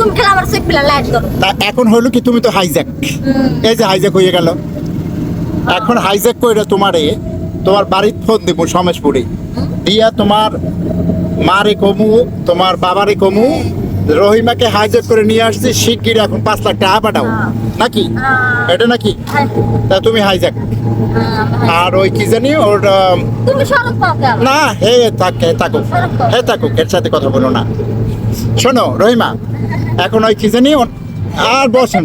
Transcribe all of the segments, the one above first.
তুমি খেলা আমার চেক পিলা লাইট দাও তা এখন হলো কি তুমি তো হাইজ্যাক, এই যে হাইজ্যাক হয়ে গেল। এখন হাইজ্যাক কইরা তোমার বাড়ির ফোন দিব সমেশপুরে দিয়া তোমার মারে কমু তোমার বাবারে কমু রহিমাকে হাইজ্যাক করে নিয়ে আসছি শিগগির এখন 5 লাখ টাকা পাঠাও নাকি এটা নাকি? তা তুমি হাইজ্যাক আর ওই কি জানি ওর তুমি শরৎ পাও কেন না হে থাকুক এর সাথে কথা বলো না। শোনো রহিমা এখন ওই কি জানি আর বসেন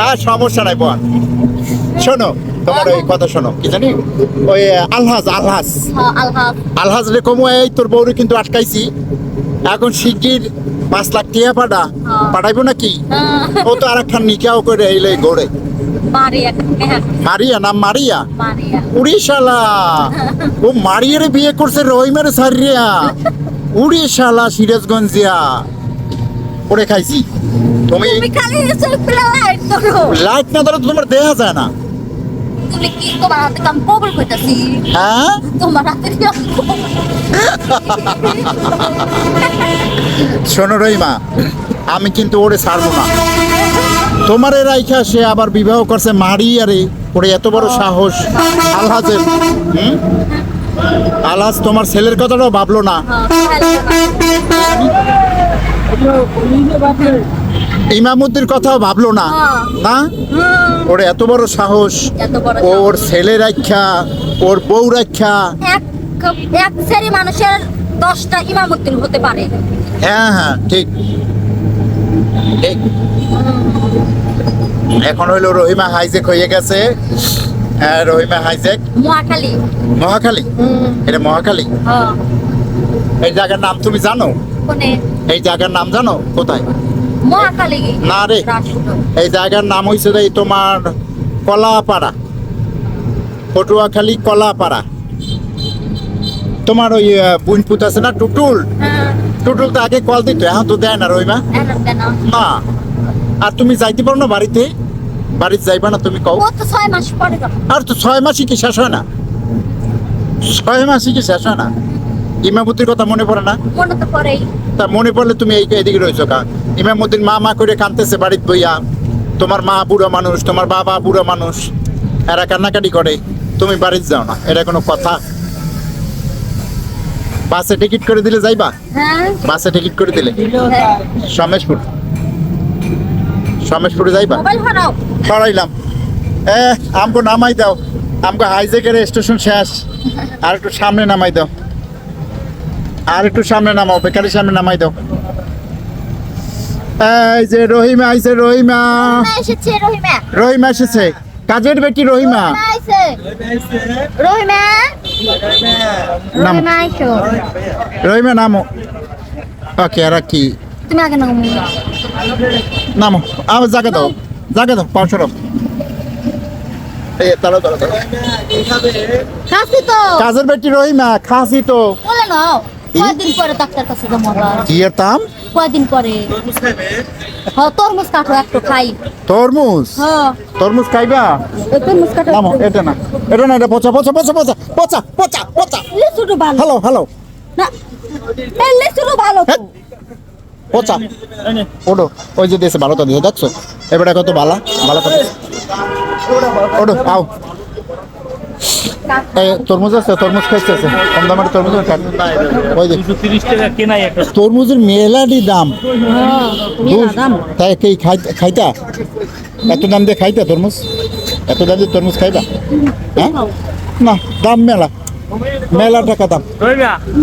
আর সমস্যা নাই বোন। শোনো তোমার ওই কথা শোনো কি জানি ওই আলহাজ হ্যাঁ আলহাজ রে কমু এই তোর বউরে কিন্তু আটকাইছি এখন শিগগির 5 লাখ টাকা পাঠাইবো নাকি? ও তো আর একখান নিকাও করে এলে গড়ে মারিয়া নাম মারিয়া উড়িষ্যালা ও মারিয়ারে বিয়ে করছে রহিমারে সারিয়া উড়িষ্যালা সিরাজগঞ্জিয়া পড়ে খাইছি। তুমি খালি চেক পিলা লাইট দাও লাইট না ধরে তোমার দেয়া যায় না। তুমি কি তোমার হাতে কাম কবল কইতাছি হ্যাঁ তোমার হাতে কি শোনো রহিমা আমি কিন্তু ওরে ছাড়বো না। তোমারে রাইখা সে আবার বিবাহ করছে মারিয়ারে ওরে এত বড় সাহস আলহাজের আলহাজ তোমার ছেলের কথাটাও ভাবলো না ইমামুদ্দির কথাও ভাবলো না না ওর এত বড় সাহস ওর ছেলে রাখা ওর বউ রাখা এক শ্রেণী মানুষের 10টা ইমামুদ্দিন হতে পারে। হ্যাঁ ঠিক এখন হইলো রহিমা হাইজ্যাক হয়ে গেছে। রহিমা হাইজ্যাক মহাখালী এটা মহাখালী এই জায়গার নাম তুমি জানো? এই জায়গার নাম জানো কোথায়? মহাখালী না রে এই জায়গার নাম হইছে তোমার কলাপাড়া পটুয়াখালী কলাপাড়া। তোমার ওই বুনপুত আছে না টুটুল তো আগে কল দিত এখন তো দেয় না রহিমা না। আর তুমি যাইতে পারো না বাড়িতে যাইবা না তুমি কও আর তো 6 মাসই কি শেষ হয় না 6 মাসই কি শেষ হয় না? ইমামুদ্দির কথা মনে পড়ে না? তা মনে পড়লে তুমি এইদিকে রয়েছো কা? ইমামুদ্দিন মা করে কাঁদতেছে বাড়িতে বইয়া তোমার মা বুড়ো মানুষ তোমার বাবা বুড়ো মানুষ এরা কান্নাকাটি করে তুমি বাড়িতে যাও না এটা কোনো কথা? বাসে টিকিট করে দিলে যাইবা? বাসে টিকিট করে দিলে সমেশপুরে যাইবা? সরাইলাম আমগো নামাই দাও আমগো হাইজ্যাকের স্টেশন শেষ আর একটু সামনে নামাই দাও আর একটু সামনে নামাও বেকারির সামনে নামাই দাও। এই যে রহিমা আইছে রহিমা এসেছে কাজের বেটি রহিমা রহিমা নামো ওকে আর কি তুমি আগে নামো আমার জায়গা দাও পাঁচ সরব কাজের বেটি রহিমা খাসি তো কয়দিন পরে ডাক্তার কাছে যাবো কি এতাম কয়দিন পরে তরমুজ কাটো একটু খাই তরমুজ খাইবা নামো এটা না এটা পচা লিচুটো ভালো হ্যালো না লিচুটো ভালো পচা ওডো ওই যে দেশে ভালোটা দিয়ে দেখছো এবারে কত ভালো কথা ওডো আও তরমুজ আছে তরমুজ খাইতেছে কম দামের তরমুজ ওই 230 টাকা কেনাই একটা তরমুজের মেলাডি দাম তাই কি খাইতা এত দাম দিয়ে খাইতা তরমুজ এত দাম দিয়ে তরমুজ খাইবা হ্যাঁ না দাম মেলা টাকা দাম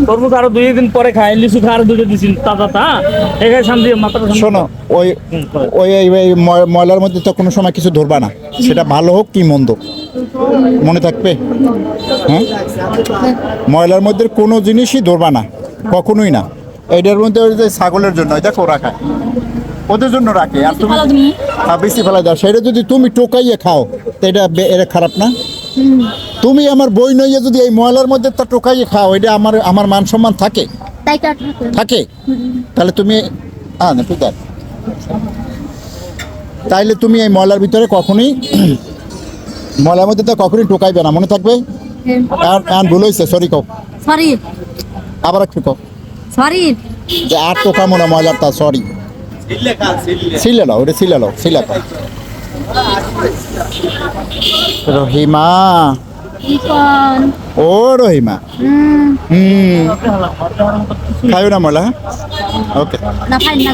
তরমুজ আরো 2 দিন পরে খাই লিচু খা আরো 2 দিন তাজা এখানে শান্তি মাত্র শোনো ওই ময়লার মধ্যে তো কোনো সময় কিছু ধরবা না সেটা ভালো হোক কি মন্দ মনে থাকবে হ্যাঁ ময়লার মধ্যে কোনো জিনিসই ধরবা না কখনোই না। এটার মধ্যে ওই যে ছাগলের জন্য দেখো রাখা ওদের জন্য রাখে আর তুমি বেশি ফেলাই দাও সেটা যদি তুমি টোকাইয়ে খাও তো এটা খারাপ না? তুমি আমার বই নইয়ে যদি এই ময়লার মধ্যে তা টোকাইয়ে খাও এটা আমার মান সম্মান থাকে তাহলে তুমি তাইলে তুমি এই ময়লার ভিতরে কখনোই ময়লার মধ্যে তো কখনোই টোকাইবে না মনে থাকবে। আর ভুল হয়েছে সরি কও আবার একটু কও সরি যে আর তো কামো না ময়লাটা সরি সিলে নাও ওটা সিলে নাও সিলে নাও রহিমা ইকন ও রহিমা খাইও না ময়লা ওকে না ফাইন না